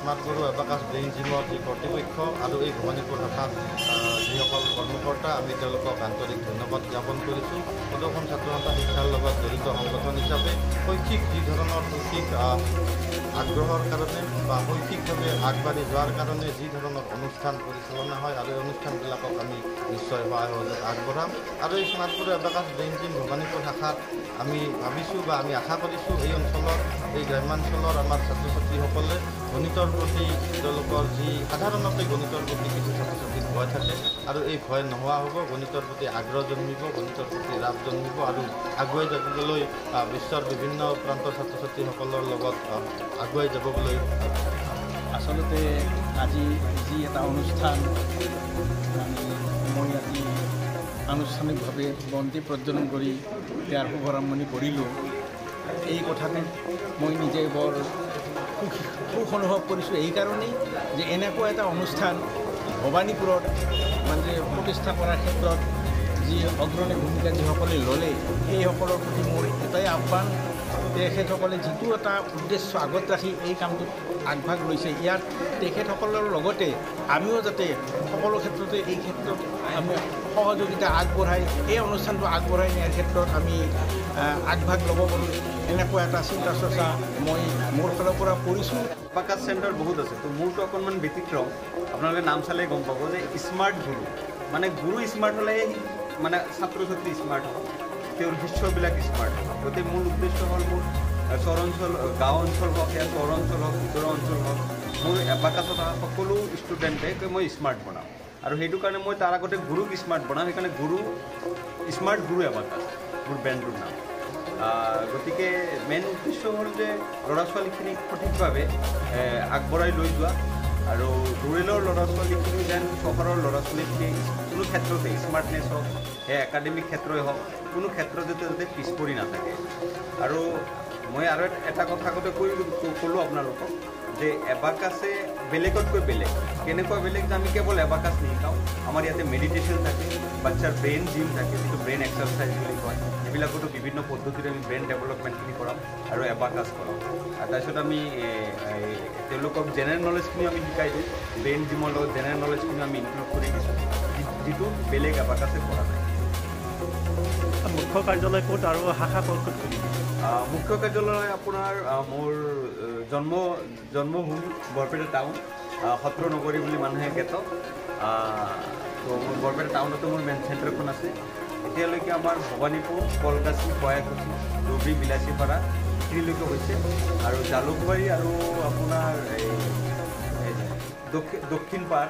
Smart গৰু abacus brain জিমৰ যি কৰ্তৃপক্ষ আৰু এই ভৱানীপুৰ শাখাত যিসকল কৰ্মকৰ্তা আমি তেওঁলোকক আন্তৰিক ধন্যবাদ জ্ঞাপন কৰিছোঁ। প্ৰদৰ্শন ছাত্ৰ সন্থা শিক্ষাৰ লগত জড়িত সংগঠন হিচাপে শৈক্ষিক যি ধৰণৰ শৈক্ষিক আগ্ৰহৰ কাৰণে বা শৈক্ষিকভাৱে আগবাঢ়ি যোৱাৰ কাৰণে যি ধৰণৰ অনুষ্ঠান পৰিচালনা হয় আৰু এই অনুষ্ঠানবিলাকক আমি নিশ্চয় সহায় সহযোগ আগবঢ়াম। আৰু এই স্মাৰ্ট গৰু এবাকাছ ব্ৰেইন জিম ভৱানীপুৰ শাখাত আমি ভাবিছোঁ বা আমি আশা কৰিছোঁ এই অঞ্চলৰ এই গ্ৰাম্যাঞ্চলৰ আমাৰ ছাত্ৰ ছাত্ৰীসকলে গণিতৰ প্ৰতি তেওঁলোকৰ যি সাধাৰণতে গণিতৰ প্ৰতি কিছু ছাত্ৰ ছাত্ৰীৰ ভয় থাকে আৰু এই ভয় নোহোৱা হ'ব, গণিতৰ প্ৰতি আগ্ৰহ জন্মিব, গণিতৰ প্ৰতি ৰাপ জন্মিব আৰু আগুৱাই যাবলৈ বিশ্বৰ বিভিন্ন প্ৰান্তৰ ছাত্ৰ ছাত্ৰীসকলৰ লগত আগুৱাই যাবলৈ। আচলতে আজি যি এটা অনুষ্ঠান মই আজি আনুষ্ঠানিকভাৱে বন্তি প্ৰজ্বলন কৰি ইয়াৰ শুভাৰম্ভণি কৰিলোঁ। এই কথাটো মই নিজে বৰ সুখ অনুভৱ কৰিছোঁ এইকাৰণেই যে এনেকুৱা এটা অনুষ্ঠান ভৱানীপুৰত মানে প্ৰতিষ্ঠা কৰাৰ ক্ষেত্ৰত যি অগ্ৰণী ভূমিকা যিসকলে ল'লে সেইসকলৰ প্ৰতি মোৰ এটাই আহ্বান, তেখেতসকলে যিটো এটা উদ্দেশ্য আগত ৰাখি এই কামটোত আগভাগ লৈছে, ইয়াত তেখেতসকলৰ লগতে আমিও যাতে সকলো ক্ষেত্ৰতে এই ক্ষেত্ৰত আমি সহযোগিতা আগবঢ়াই এই অনুষ্ঠানটো আগবঢ়াই নিয়াৰ ক্ষেত্ৰত আমি আগভাগ ল'ব পাৰোঁ, এনেকুৱা এটা চিন্তা চৰ্চা মই মোৰ ফালৰ পৰা কৰিছোঁ। এবাকাছ চেণ্টাৰ বহুত আছে, তো মোৰটো অকণমান ব্যতিক্ৰম। আপোনালোকে নাম চালে গম পাব যে স্মাৰ্ট গুৰু, মানে গুৰু স্মাৰ্ট হ'লে মানে ছাত্ৰ ছাত্ৰী স্মাৰ্ট হ'ব, তেওঁৰ শিষ্যবিলাক স্মাৰ্ট হ'ব। গতিকে মূল উদ্দেশ্য হ'ল মোৰ চহৰ অঞ্চল, গাঁও অঞ্চল হওক, ইয়াৰ চহৰ অঞ্চল হওক, ভিতৰুৱা অঞ্চল হওক, মোৰ এবাকাছত সকলো ষ্টুডেণ্টে মই স্মাৰ্ট বনাওঁ। আৰু সেইটো কাৰণে মই তাৰ আগতে গুৰুক স্মাৰ্ট বনাওঁ, সেইকাৰণে গুৰু স্মাৰ্ট গুৰু এবাকাছ মোৰ ব্ৰেণ্ডটোৰ নাম। গতিকে মেইন উদ্দেশ্য হ'ল যে ল'ৰা ছোৱালীখিনিক সঠিকভাৱে আগবঢ়াই লৈ যোৱা আৰু ৰুৰেলৰ ল'ৰা ছোৱালীখিনি যেন চহৰৰ ল'ৰা ছোৱালীখিনি কোনো ক্ষেত্ৰতে স্মাৰ্টনেছ হওক, সেই একাডেমিক ক্ষেত্ৰই হওক, কোনো ক্ষেত্ৰতে যাতে পিছ পৰি নাথাকে। আৰু মই আৰু এটা কথা আগতে ক'লোঁ আপোনালোকক যে এবাকাছে বেলেগতকৈ বেলেগ। কেনেকুৱা বেলেগ যে আমি কেৱল এবাকাছ নিশিকাওঁ, আমাৰ ইয়াতে মেডিটেশ্যন থাকে, বাচ্চাৰ ব্ৰেইন জিম থাকে, যিটো ব্ৰেইন এক্সাৰচাইজ বুলি কয়, এইবিলাকতো বিভিন্ন পদ্ধতিৰে আমি ব্ৰেইন ডেভেলপমেণ্টখিনি কৰাওঁ আৰু এবাকাছ কৰাওঁ। আৰু তাৰপিছত আমি তেওঁলোকক জেনেৰেল নলেজখিনি আমি শিকাই দিওঁ, ব্ৰেইন জিমৰ লগত জেনেৰেল নলেজখিনি আমি ইনক্লুড কৰি দিছোঁ, যিটো বেলেগ এবাকাছে কৰা নাই। মুখ্য কাৰ্যালয় ক'ত আৰু শাখা ক'ত ক'ত খুলিব? মুখ্য কাৰ্যালয় আপোনাৰ মোৰ জন্মভূমি বৰপেটা টাউন, সত্ৰ নগৰী বুলি মানুহে জ্ঞাত। তো মোৰ বৰপেটা টাউনতো মোৰ মেইন চেণ্টাৰখন আছে। এতিয়ালৈকে আমাৰ ভৱানীপুৰ, কলগাছি, কয়াকুছি, ধুবুৰী, বিলাচীপাৰা এইখিনিলৈকে হৈছে। আৰু জালুকবাৰী আৰু আপোনাৰ দক্ষিণ পাৰ